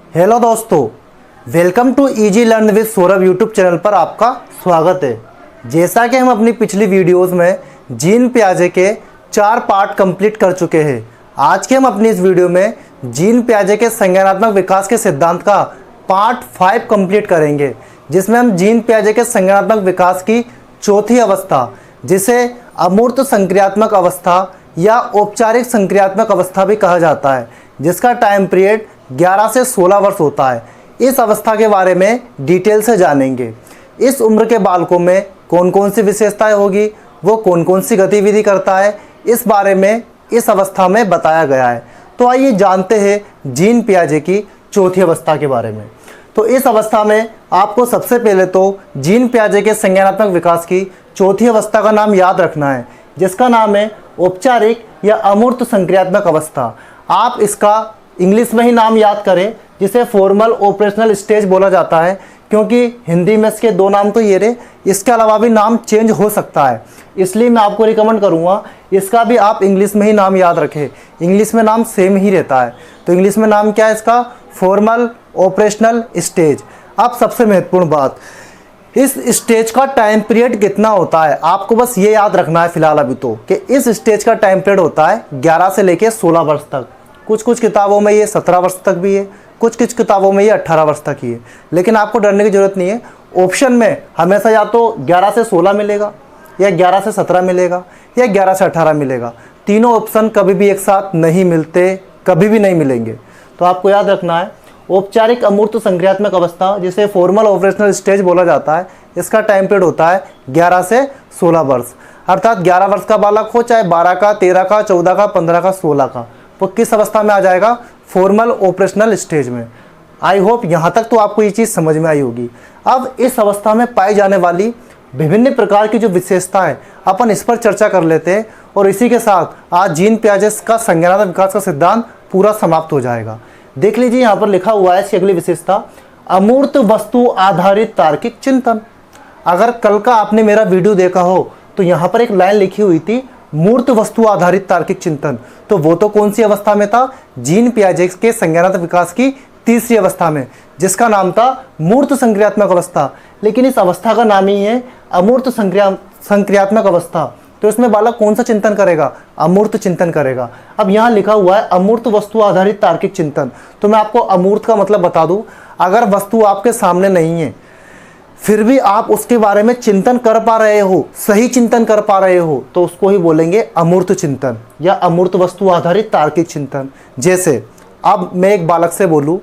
Hello दोस्तों, welcome to easy learn with Saurabh YouTube channel पर आपका स्वागत है। जैसा कि हम अपनी पिछली वीडियोस में जीन पियाजे के 4 पार्ट कंप्लीट कर चुके हैं, आज के हम अपनी इस वीडियो में जीन पियाजे के संज्ञानात्मक विकास के सिद्धांत का पार्ट 5 कंप्लीट करेंगे, जिसमें हम जीन पियाजे के संज्ञानात्मक विकास की चौथी अवस्था, जिसे अमूर्त संक्रियात्मक अवस्था या औपचारिक संक्रियात्मक अवस्था भी कहा जाता है, जिसका टाइम पीरियड 11 से 16 वर्ष होता है। इस अवस्था के बारे में डिटेल से जानेंगे। इस उम्र के बालकों में कौन कौन सी विशेषताएं होगी, वो कौन कौन सी गतिविधि करता है, इस बारे में इस अवस्था में बताया गया है। तो आइए जानते हैं जीन पियाजे की चौथी अवस्था के बारे में। तो इस अवस्था में आपको सबसे पहले तो जीन पियाजे के संज्ञानात्मक विकास की चौथी अवस्था का नाम याद रखना है, जिसका नाम है औपचारिक या अमूर्त संक्रियात्मक अवस्था। आप इसका इंग्लिश में ही नाम याद करें, जिसे फॉर्मल ऑपरेशनल स्टेज बोला जाता है, क्योंकि हिंदी में इसके 2 नाम तो ये रहे, इसके अलावा भी नाम चेंज हो सकता है। इसलिए मैं आपको रिकमेंड करूँगा इसका भी आप इंग्लिश में ही नाम याद रखें। इंग्लिश में नाम सेम ही रहता है। तो इंग्लिश में नाम क्या है इसका? Formal operational stage. अब सबसे महत्वपूर्ण बात, इस स्टेज का टाइम पीरियड कितना होता है, आपको बस ये याद रखना है फिलहाल अभी तो, कि इस स्टेज का टाइम पीरियड होता है 11 से लेकर 16 वर्ष तक। कुछ कुछ किताबों में ये 17 वर्ष तक भी है, कुछ कुछ किताबों में ये 18 वर्ष तक ही है। लेकिन आपको डरने की ज़रूरत नहीं है। ऑप्शन में हमेशा या तो 11 से 16 मिलेगा, या 11 से 17 मिलेगा, या 11 से 18 मिलेगा। तीनों ऑप्शन कभी भी एक साथ नहीं मिलते, कभी भी नहीं मिलेंगे। तो आपको याद रखना है औपचारिक अमूर्त संक्रियात्मक अवस्था, जिसे फॉर्मल ऑपरेशनल स्टेज बोला जाता है, इसका टाइम पीरियड होता है 11 से 16 वर्ष। अर्थात 11 वर्ष का बालक हो, चाहे 12 का, 13 का, 14 का, 15 का, 16 का, वो किस अवस्था में आ जाएगा? फॉर्मल ऑपरेशनल स्टेज में। आई होप यहाँ तक तो आपको ये चीज़ समझ में आई होगी। अब इस अवस्था में पाई जाने वाली विभिन्न प्रकार की जो विशेषता है, अपन इस पर चर्चा कर लेते हैं, और इसी के साथ आज जीन पियाजे का संज्ञानात्मक विकास का सिद्धांत पूरा समाप्त हो जाएगा। देख लीजिए, यहाँ पर लिखा हुआ है इसकी अगली विशेषता, अमूर्त वस्तु आधारित तार्किक चिंतन। अगर कल का आपने मेरा वीडियो देखा हो तो यहाँ पर एक लाइन लिखी हुई थी, मूर्त वस्तु आधारित तार्किक चिंतन। तो वो तो कौन सी अवस्था में था? जीन पियाजे के संज्ञानात्मक विकास की तीसरी अवस्था में, जिसका नाम था मूर्त संक्रियात्मक अवस्था। लेकिन इस अवस्था का नाम ही है अमूर्त संक्रियात्मक अवस्था। तो इसमें बालक कौन सा चिंतन करेगा? अमूर्त चिंतन करेगा। अब यहाँ लिखा हुआ है अमूर्त वस्तु आधारित तार्किक चिंतन। तो मैं आपको अमूर्त का मतलब बता दूं, अगर वस्तु आपके सामने नहीं है फिर भी आप उसके बारे में चिंतन कर पा रहे हो, सही चिंतन कर पा रहे हो, तो उसको ही बोलेंगे अमूर्त चिंतन या अमूर्त वस्तु आधारित तार्किक चिंतन। जैसे अब मैं एक बालक से बोलूं,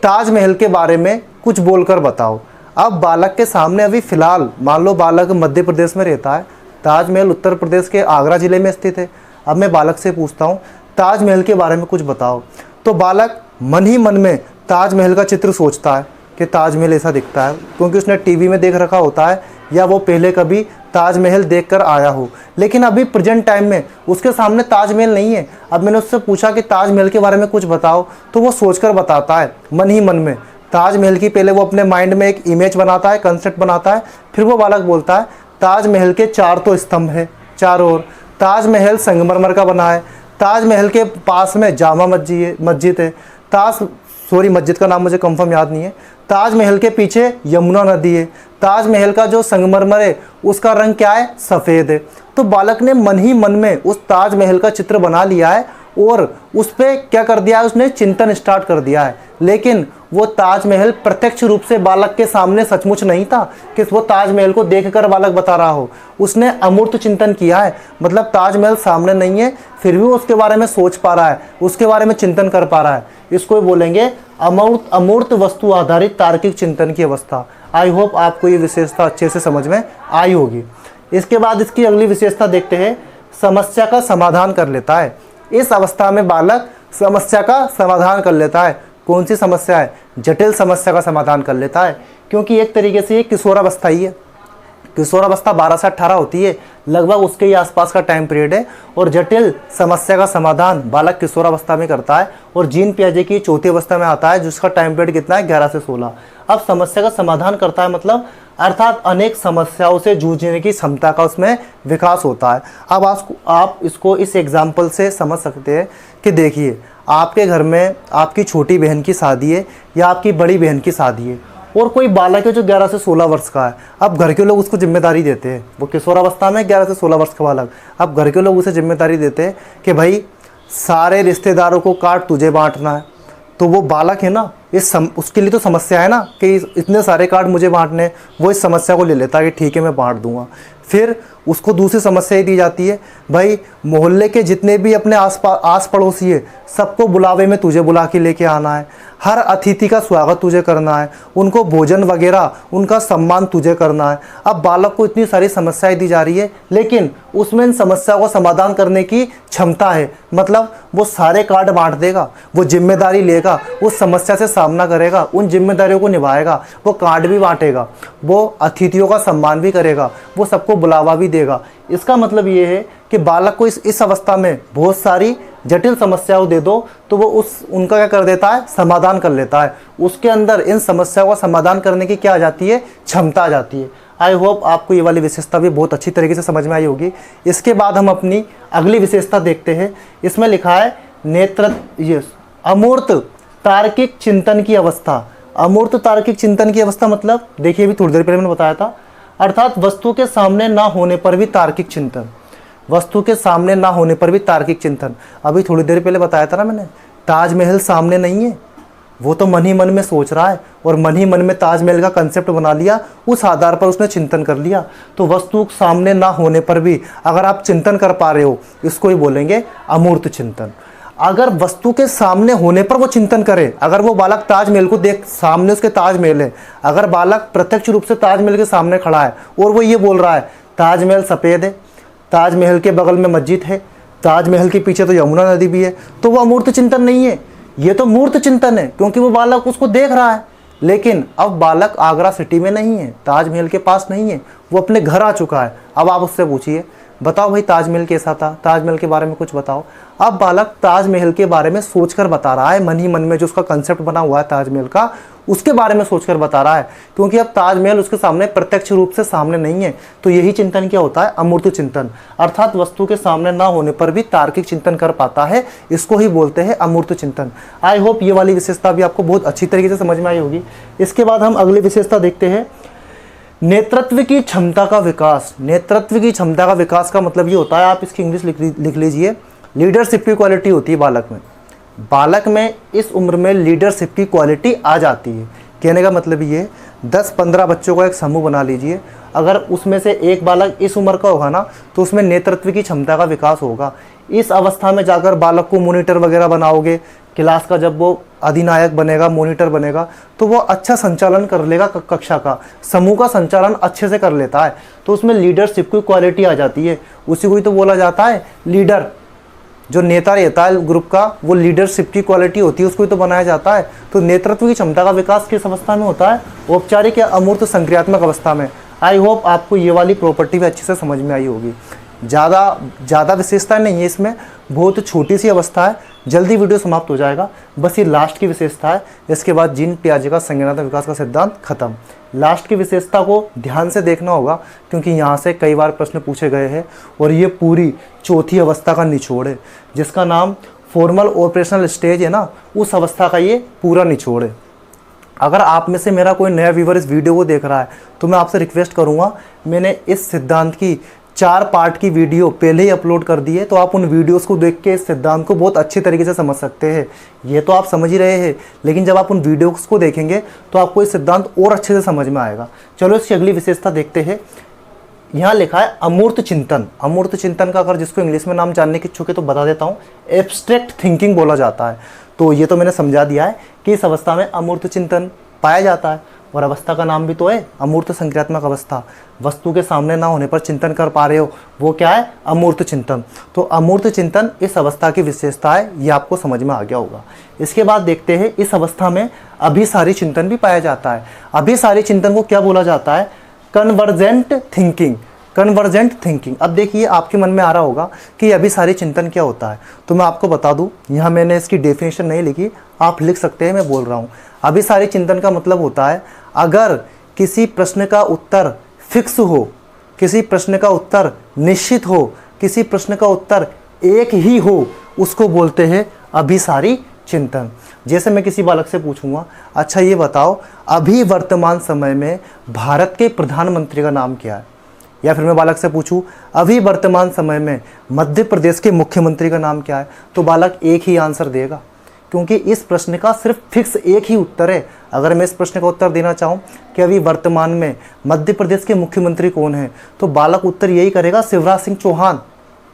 ताजमहल के बारे में कुछ बोलकर बताओ। अब बालक के सामने अभी फिलहाल मान लो बालक मध्य प्रदेश में रहता है, ताजमहल उत्तर प्रदेश के आगरा जिले में स्थित है। अब मैं बालक से पूछता हूँ ताजमहल के बारे में कुछ बताओ, तो बालक मन ही मन में ताजमहल का चित्र सोचता है कि ताजमहल ऐसा दिखता है, क्योंकि उसने टीवी में देख रखा होता है, या वो पहले कभी ताजमहल देखकर आया हो। लेकिन अभी प्रेजेंट टाइम में उसके सामने ताजमहल नहीं है। अब मैंने उससे पूछा कि ताजमहल के बारे में कुछ बताओ, तो वो सोचकर बताता है मन ही मन में। ताजमहल की पहले वो अपने माइंड में एक इमेज बनाता है, कंसेप्ट बनाता है, फिर वो बालक बोलता है ताजमहल के 4 तो स्तंभ है चारों ओर, ताजमहल संगमरमर का बना है, ताजमहल के पास में जामा मस्जिद है, मस्जिद का नाम मुझे कंफर्म याद नहीं है, ताजमहल के पीछे यमुना नदी है, ताजमहल का जो संगमरमर है उसका रंग क्या है? सफ़ेद है। तो बालक ने मन ही मन में उस ताजमहल का चित्र बना लिया है, और उस पर क्या कर दिया है? उसने चिंतन स्टार्ट कर दिया है। लेकिन वो ताजमहल प्रत्यक्ष रूप से बालक के सामने सचमुच नहीं था कि वो ताजमहल को देखकर बालक बता रहा हो। उसने अमूर्त चिंतन किया है, मतलब ताजमहल सामने नहीं है फिर भी उसके बारे में सोच पा रहा है, उसके बारे में चिंतन कर पा रहा है। इसको बोलेंगे अमूर्त वस्तु आधारित तार्किक चिंतन की अवस्था। आई होप आपको ये विशेषता अच्छे से समझ में आई होगी। इसके बाद इसकी अगली विशेषता देखते हैं, समस्या का समाधान कर लेता है। इस अवस्था में बालक समस्या का समाधान कर लेता है। कौन सी समस्या है? जटिल समस्या का समाधान कर लेता है, क्योंकि एक तरीके से ये किशोरावस्था ही है। किशोरावस्था 12 से 18 होती है, लगभग उसके ही आसपास का टाइम पीरियड है, और जटिल समस्या का समाधान बालक किशोरावस्था में करता है, और जीन पियाजे की चौथी अवस्था में आता है, जिसका टाइम पीरियड कितना है? 11 से 16। अब समस्या का समाधान करता है मतलब अर्थात अनेक समस्याओं से जूझने की क्षमता का उसमें विकास होता है। अब आप इसको इस एग्जाम्पल से समझ सकते हैं कि देखिए, आपके घर में आपकी छोटी बहन की शादी है या आपकी बड़ी बहन की शादी है और कोई बालक है जो 11 से 16 वर्ष का है। अब घर के लोग उसको जिम्मेदारी देते हैं, वो किशोरावस्था में 11 से 16 वर्ष का बालक, अब घर के लोग उसे जिम्मेदारी देते हैं कि भाई सारे रिश्तेदारों को कार्ड तुझे बांटना है। तो वो बालक है ना, उसके लिए तो समस्या है ना कि इतने सारे कार्ड मुझे बांटने, वो इस समस्या को ले लेता है कि ठीक है मैं बांट दूंगा। फिर उसको दूसरी समस्या दी जाती है, भाई मोहल्ले के जितने भी अपने आस पड़ोसी है सबको बुलावे में तुझे बुला के लेके आना है, हर अतिथि का स्वागत तुझे करना है, उनको भोजन वगैरह उनका सम्मान तुझे करना है। अब बालक को इतनी सारी समस्याएं दी जा रही है, लेकिन उसमें इन समस्याओं का समाधान करने की क्षमता है। मतलब वो सारे कार्ड बांट देगा, वो जिम्मेदारी लेगा, उस समस्या से सामना करेगा, उन जिम्मेदारियों को निभाएगा, वो कार्ड भी बांटेगा, वो अतिथियों का सम्मान भी करेगा, वो सबको बुलावा भी देगा। इसका मतलब ये है कि बालक को इस अवस्था में बहुत सारी जटिल समस्याओं दे दो तो वो उनका क्या कर देता है, समाधान कर लेता है। उसके अंदर इन समस्याओं का समाधान करने की क्या आ जाती है, क्षमता आ जाती है। आई होप आपको ये वाली विशेषता भी बहुत अच्छी तरीके से समझ में आई होगी। इसके बाद हम अपनी अगली विशेषता देखते हैं। इसमें लिखा है अमूर्त तार्किक चिंतन की अवस्था। अमूर्त तार्किक चिंतन की अवस्था मतलब देखिए, अभी थोड़ी देर पहले मैंने बताया था, अर्थात वस्तु के सामने ना होने पर भी तार्किक चिंतन, वस्तु के सामने ना होने पर भी तार्किक चिंतन। अभी थोड़ी देर पहले बताया था ना मैंने, ताजमहल सामने नहीं है, वो तो मन ही मन में सोच रहा है और मन ही मन में ताजमहल का कंसेप्ट बना लिया, उस आधार पर उसने चिंतन कर लिया। तो वस्तु सामने ना होने पर भी अगर आप चिंतन कर पा रहे हो, इसको ही बोलेंगे अमूर्त चिंतन। अगर वस्तु के सामने होने पर वो चिंतन करे, अगर वो बालक ताजमहल को देख, सामने उसके ताजमहल है, अगर बालक प्रत्यक्ष रूप से ताजमहल के सामने खड़ा है और वो ये बोल रहा है ताजमहल सफ़ेद है, ताजमहल के बगल में मस्जिद है, ताजमहल के पीछे तो यमुना नदी भी है, तो वो अमूर्त चिंतन नहीं है, ये तो मूर्त चिंतन है, क्योंकि वो बालक उसको देख रहा है। लेकिन अब बालक आगरा सिटी में नहीं है, ताजमहल के पास नहीं है, वो अपने घर आ चुका है। अब आप उससे पूछिए, बताओ भाई ताजमहल कैसा था, ताजमहल के बारे में कुछ बताओ। अब बालक ताजमहल के बारे में सोचकर बता रहा है, मन ही मन में जो उसका कंसेप्ट बना हुआ है ताजमहल का, उसके बारे में सोचकर बता रहा है, क्योंकि अब ताजमहल उसके सामने प्रत्यक्ष रूप से सामने नहीं है। तो यही चिंतन क्या होता है, अमूर्त चिंतन, अर्थात वस्तु के सामने ना होने पर भी तार्किक चिंतन कर पाता है, इसको ही बोलते हैं अमूर्त चिंतन। आई होप ये वाली विशेषता भी आपको बहुत अच्छी तरीके से समझ में आई होगी। इसके बाद हम अगली विशेषता देखते हैं, नेतृत्व की क्षमता का विकास। नेतृत्व की क्षमता का विकास का मतलब ये होता है, आप इसकी इंग्लिश लिख लीजिए, लीडरशिप की क्वालिटी होती है बालक में। बालक में इस उम्र में लीडरशिप की क्वालिटी आ जाती है। कहने का मतलब ये, 10-15 बच्चों का एक समूह बना लीजिए, अगर उसमें से एक बालक इस उम्र का होगा ना, तो उसमें नेतृत्व की क्षमता का विकास होगा। इस अवस्था में जाकर बालक को मॉनिटर वगैरह बनाओगे, क्लास का जब वो अधिनायक बनेगा, मॉनिटर बनेगा, तो वो अच्छा संचालन कर लेगा, कक्षा का समूह का संचालन अच्छे से कर लेता है, तो उसमें लीडरशिप की क्वालिटी आ जाती है। उसी को ही तो बोला जाता है लीडर, जो नेता रहता है ग्रुप का, वो लीडरशिप की क्वालिटी होती है, उसको ही तो बनाया जाता है। तो नेतृत्व की क्षमता का विकास किस अवस्था में होता है, औपचारिक या अमूर्त संक्रियात्मक अवस्था में। आई होप आपको ये वाली प्रॉपर्टी भी अच्छे से समझ में आई होगी। ज़्यादा विशेषता नहीं है इसमें, बहुत छोटी सी अवस्था है, जल्दी वीडियो समाप्त हो जाएगा। बस ये लास्ट की विशेषता है, इसके बाद जीन पियाजे का संज्ञानात्मक विकास का सिद्धांत खत्म। लास्ट की विशेषता को ध्यान से देखना होगा, क्योंकि यहाँ से कई बार प्रश्न पूछे गए हैं और ये पूरी चौथी अवस्था का निचोड़ है, जिसका नाम फॉर्मल ऑपरेशनल स्टेज है ना, उस अवस्था का ये पूरा निचोड़ है। अगर आप में से मेरा कोई नया व्यूअर इस वीडियो को देख रहा है, तो मैं आपसे रिक्वेस्ट करूँगा, मैंने इस सिद्धांत की 4 पार्ट की वीडियो पहले ही अपलोड कर दी है, तो आप उन वीडियोस को देख के इस सिद्धांत को बहुत अच्छी तरीके से समझ सकते हैं। ये तो आप समझ ही रहे हैं, लेकिन जब आप उन वीडियोस को देखेंगे तो आपको ये सिद्धांत और अच्छे से समझ में आएगा। चलो इसकी अगली विशेषता देखते हैं। यहाँ लिखा है अमूर्त चिंतन। अमूर्त चिंतन का अगर जिसको इंग्लिश में नाम जानने की इच्छुक है तो बता देता हूँ, एब्स्ट्रैक्ट थिंकिंग बोला जाता है। तो ये तो मैंने समझा दिया है कि इस अवस्था में अमूर्त चिंतन पाया जाता है, और अवस्था का नाम भी तो है अमूर्त संक्रियात्मक अवस्था। वस्तु के सामने ना होने पर चिंतन कर पा रहे हो, वो क्या है, अमूर्त चिंतन। तो अमूर्त चिंतन इस अवस्था की विशेषता है, ये आपको समझ में आ गया होगा। इसके बाद देखते हैं, इस अवस्था में अभिसारी चिंतन भी पाया जाता है। अभिसारी चिंतन को क्या बोला जाता है, कन्वर्जेंट थिंकिंग। Convergent thinking. अब देखिए आपके मन में आ रहा होगा कि अभिसारी चिंतन क्या होता है, तो मैं आपको बता दूं, यहाँ मैंने इसकी डेफिनेशन नहीं लिखी, आप लिख सकते हैं, मैं बोल रहा हूँ। अभिसारी चिंतन का मतलब होता है, अगर किसी प्रश्न का उत्तर फिक्स हो, किसी प्रश्न का उत्तर निश्चित हो, किसी प्रश्न का उत्तर एक ही हो उसको बोलते हैं अभिसारी चिंतन। जैसे मैं किसी बालक से पूछूंगा, अच्छा ये बताओ अभी वर्तमान समय में भारत के प्रधानमंत्री का नाम क्या है, या फिर मैं बालक से पूछूं अभी वर्तमान समय में मध्य प्रदेश के मुख्यमंत्री का नाम क्या है, तो बालक एक ही आंसर देगा, क्योंकि इस प्रश्न का सिर्फ फिक्स एक ही उत्तर है। अगर मैं इस प्रश्न का उत्तर देना चाहूँ कि अभी वर्तमान में मध्य प्रदेश के मुख्यमंत्री कौन है, तो बालक उत्तर यही करेगा शिवराज सिंह चौहान।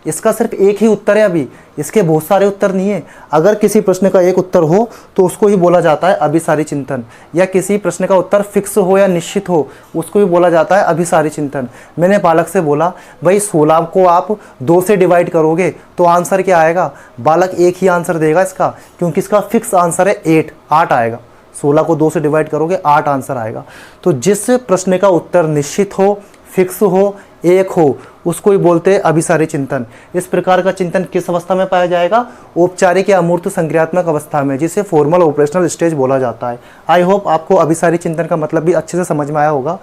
इसका सिर्फ एक ही उत्तर है, अभी इसके बहुत सारे उत्तर नहीं है। अगर किसी प्रश्न का एक उत्तर हो तो उसको ही बोला जाता है अभिसारी चिंतन, या किसी प्रश्न का उत्तर फिक्स हो या निश्चित हो उसको भी बोला जाता है अभिसारी चिंतन। मैंने बालक से बोला भाई 16 को आप 2 से डिवाइड करोगे तो आंसर क्या आएगा, बालक एक ही आंसर देगा इसका, क्योंकि इसका फिक्स आंसर है 8 आएगा। 16 को 2 से डिवाइड करोगे 8 आंसर आएगा। तो जिस प्रश्न का उत्तर निश्चित हो, फिक्स हो, एक हो, उसको ही बोलते हैं अभिसारी चिंतन। इस प्रकार का चिंतन किस अवस्था में पाया जाएगा, औपचारिक या अमूर्त संक्रियात्मक अवस्था में, जिसे फॉर्मल ऑपरेशनल स्टेज बोला जाता है। आई होप आपको अभिसारी चिंतन का मतलब भी अच्छे से समझ में आया होगा।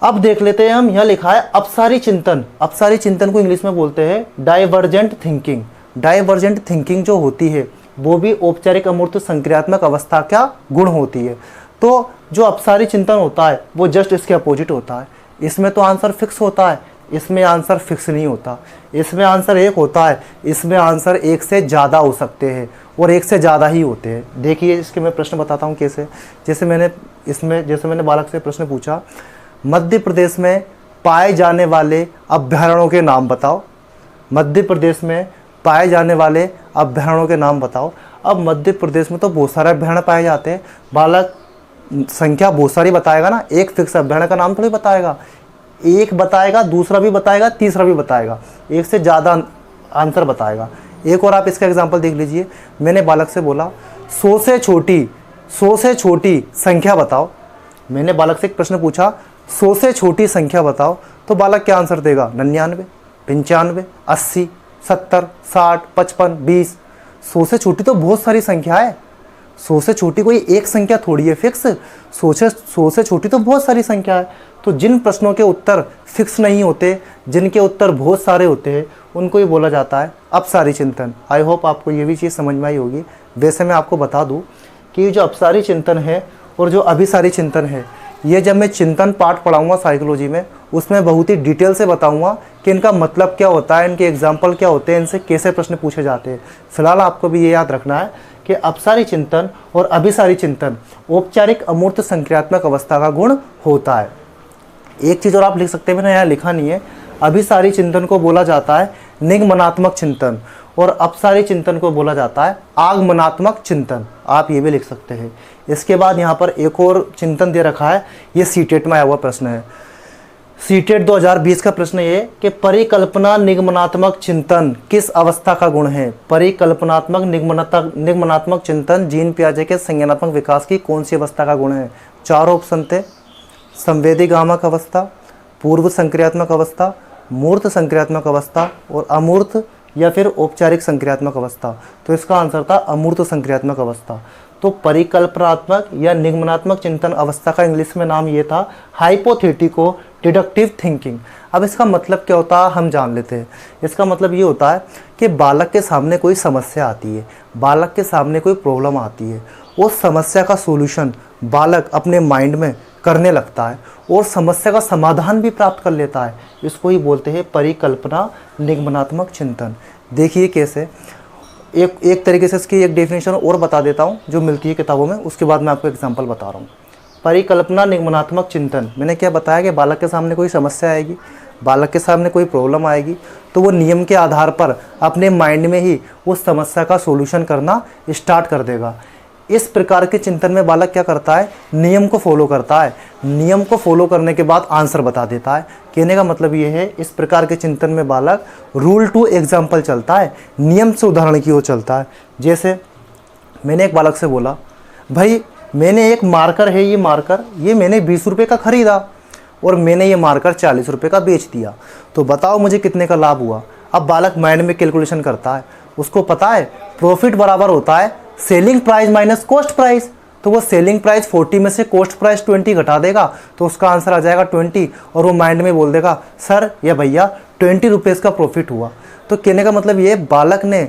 अब देख लेते हैं हम, यहाँ लिखा है अपसारी चिंतन। अपसारी चिंतन को इंग्लिश में बोलते हैं डाइवर्जेंट थिंकिंग। डाइवर्जेंट थिंकिंग जो होती है वो भी औपचारिक अमूर्त संक्रियात्मक अवस्था का गुण होती है। तो जो अपसारी चिंतन होता है वो जस्ट इसके अपोजिट होता है। इसमें तो आंसर फिक्स होता है, इसमें आंसर फिक्स नहीं होता। इसमें आंसर एक होता है, इसमें आंसर एक से ज़्यादा हो सकते हैं और एक से ज़्यादा ही होते हैं। देखिए इसके मैं प्रश्न बताता हूँ कैसे। जैसे मैंने बालक से प्रश्न पूछा, मध्य प्रदेश में पाए जाने वाले अभयारण्यों के नाम बताओ। मध्य प्रदेश में पाए जाने वाले अभयारण्यों के नाम बताओ। अब मध्य प्रदेश में तो बहुत सारे अभयारण्य पाए जाते हैं, बालक संख्या बहुत सारी बताएगा ना, एक फिक्स अभयारण्य का नाम थोड़ी बताएगा। एक बताएगा, दूसरा भी बताएगा, तीसरा भी बताएगा, एक से ज़्यादा आंसर बताएगा। एक और आप इसका एग्जांपल देख लीजिए। मैंने बालक से बोला 100 से छोटी संख्या बताओ। मैंने बालक से एक प्रश्न पूछा 100 से छोटी संख्या बताओ, तो बालक क्या आंसर देगा, 99, 95, 80, 70, 60, 55, 20। 100 से छोटी तो बहुत सारी संख्या है। 100 से छोटी कोई एक संख्या थोड़ी है फिक्स। 100 से छोटी तो बहुत सारी संख्या है। तो जिन प्रश्नों के उत्तर फिक्स नहीं होते, जिनके उत्तर बहुत सारे होते हैं, उनको ही बोला जाता है अपसारी चिंतन। आई होप आपको ये भी चीज़ समझ में आई होगी। वैसे मैं आपको बता दूं कि जो अपसारी चिंतन है और जो अभिसारी चिंतन है, ये जब मैं चिंतन पाठ पढ़ाऊँगा साइकोलॉजी में, उसमें बहुत ही डिटेल से बताऊँगा कि इनका मतलब क्या होता है, इनके एग्जाम्पल क्या होते हैं, इनसे कैसे प्रश्न पूछे जाते हैं। फिलहाल आपको भी ये याद रखना है कि अपसारी चिंतन और अभिसारी चिंतन औपचारिक अमूर्त संक्रियात्मक अवस्था का गुण होता है। एक चीज़ और आप लिख सकते हैं, मैंने यहाँ लिखा नहीं है। अभिसारी चिंतन को बोला जाता है निगमनात्मक चिंतन और अपसारी चिंतन को बोला जाता है आगमनात्मक चिंतन। आप ये भी लिख सकते हैं। इसके बाद यहाँ पर एक और चिंतन दे रखा है, ये सीटेट में आया हुआ प्रश्न है। सीटेट 2020 का प्रश्न ये कि परिकल्पना निगमनात्मक चिंतन किस अवस्था का गुण है। परिकल्पनात्मक निगमनात्मक चिंतन जीन पियाजे के संज्ञानात्मक विकास की कौन सी अवस्था का गुण है। 4 ऑप्शन थे, संवेदीगामक अवस्था, पूर्व संक्रियात्मक अवस्था, मूर्त संक्रियात्मक अवस्था और अमूर्त या फिर औपचारिक संक्रियात्मक अवस्था। तो इसका आंसर था अमूर्त संक्रियात्मक अवस्था। तो परिकल्पनात्मक या निगमनात्मक चिंतन अवस्था का इंग्लिश में नाम ये था हाइपोथेटिको डिडक्टिव थिंकिंग। अब इसका मतलब क्या होता है हम जान लेते हैं। इसका मतलब ये होता है कि बालक के सामने कोई समस्या आती है, बालक के सामने कोई प्रॉब्लम आती है, उस समस्या का सॉल्यूशन बालक अपने माइंड में करने लगता है और समस्या का समाधान भी प्राप्त कर लेता है। इसको ही बोलते हैं परिकल्पना निगमनात्मक चिंतन। देखिए कैसे, एक तरीके से इसकी एक डेफिनेशन और बता देता हूँ जो मिलती है किताबों में, उसके बाद मैं आपको एग्जांपल बता रहा हूँ। परिकल्पना निगमनात्मक चिंतन, मैंने क्या बताया कि बालक के सामने कोई समस्या आएगी, बालक के सामने कोई प्रॉब्लम आएगी, तो वो नियम के आधार पर अपने माइंड में ही उस समस्या का सॉल्यूशन करना स्टार्ट कर देगा। इस प्रकार के चिंतन में बालक क्या करता है, नियम को फॉलो करता है, नियम को फॉलो करने के बाद आंसर बता देता है। कहने का मतलब ये है, इस प्रकार के चिंतन में बालक रूल टू एग्जाम्पल चलता है, नियम से उदाहरण की ओर चलता है। जैसे मैंने एक बालक से बोला, भाई मैंने एक मार्कर है, ये मैंने 20 रुपये का ख़रीदा और मैंने ये मार्कर 40 रुपये का बेच दिया, तो बताओ मुझे कितने का लाभ हुआ। अब बालक माइंड में कैलकुलेशन करता है, उसको पता है प्रॉफिट बराबर होता है selling price minus cost price. तो वो सेलिंग प्राइस 40 में से कॉस्ट प्राइस 20 घटा देगा, तो उसका आंसर आ जाएगा 20, और वो माइंड में बोल देगा सर या भैया 20 रुपीज़ का प्रॉफिट हुआ। तो कहने का मतलब ये बालक ने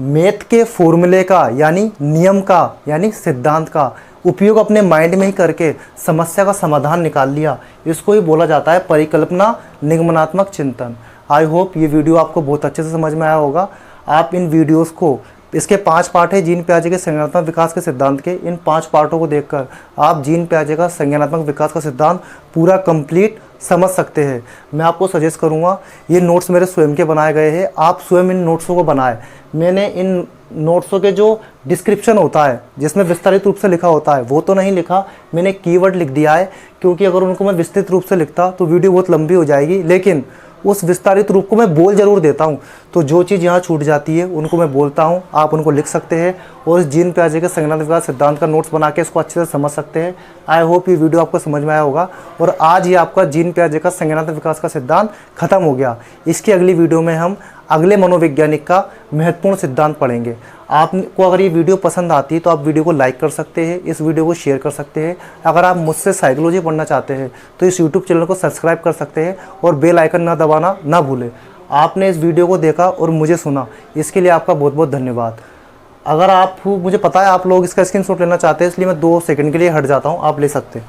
मैथ के फॉर्मूले का यानी नियम का यानी सिद्धांत का उपयोग अपने माइंड में ही करके समस्या का समाधान निकाल लिया, इसको ही बोला जाता है परिकल्पना निगमनात्मक चिंतन। आई होप ये वीडियो आपको बहुत अच्छे से समझ में आया होगा। आप इन वीडियोस को, इसके 5 पार्ट है जीन पियाजे के संज्ञानात्मक विकास के सिद्धांत के, इन 5 पार्टों को देखकर आप जीन पियाजे का संज्ञानात्मक विकास का सिद्धांत पूरा कंप्लीट समझ सकते हैं। मैं आपको सजेस्ट करूंगा, ये नोट्स मेरे स्वयं के बनाए गए हैं, आप स्वयं इन नोट्सों को बनाएं। मैंने इन नोट्सों के जो डिस्क्रिप्शन होता है जिसमें विस्तारित रूप से लिखा होता है वो तो नहीं लिखा, मैंने कीवर्ड लिख दिया है, क्योंकि अगर उनको मैं विस्तृत रूप से लिखता तो वीडियो बहुत लंबी हो जाएगी, लेकिन उस विस्तारित रूप को मैं बोल ज़रूर देता हूँ। तो जो चीज़ यहाँ छूट जाती है उनको मैं बोलता हूँ, आप उनको लिख सकते हैं और इस जीन पियाजे के संज्ञानात्मक विकास सिद्धांत का नोट्स बना के इसको अच्छे से समझ सकते हैं। आई होप ये वीडियो आपको समझ में आया होगा और आज ही आपका जीन पियाजे का संज्ञानात्मक विकास का सिद्धांत खत्म हो गया। इसकी अगली वीडियो में हम अगले मनोवैज्ञानिक का महत्वपूर्ण सिद्धांत पढ़ेंगे। आपको अगर ये वीडियो पसंद आती है तो आप वीडियो को लाइक कर सकते हैं, इस वीडियो को शेयर कर सकते हैं। अगर आप मुझसे साइकोलॉजी पढ़ना चाहते हैं तो इस यूट्यूब चैनल को सब्सक्राइब कर सकते हैं और बेल आइकन ना दबाना ना भूलें। आपने इस वीडियो को देखा और मुझे सुना, इसके लिए आपका बहुत बहुत धन्यवाद। अगर आप, मुझे पता है आप लोग इसका स्क्रीनशॉट लेना चाहते हैं, इसलिए मैं 2 सेकंड के लिए हट जाता हूँ, आप ले सकते हैं।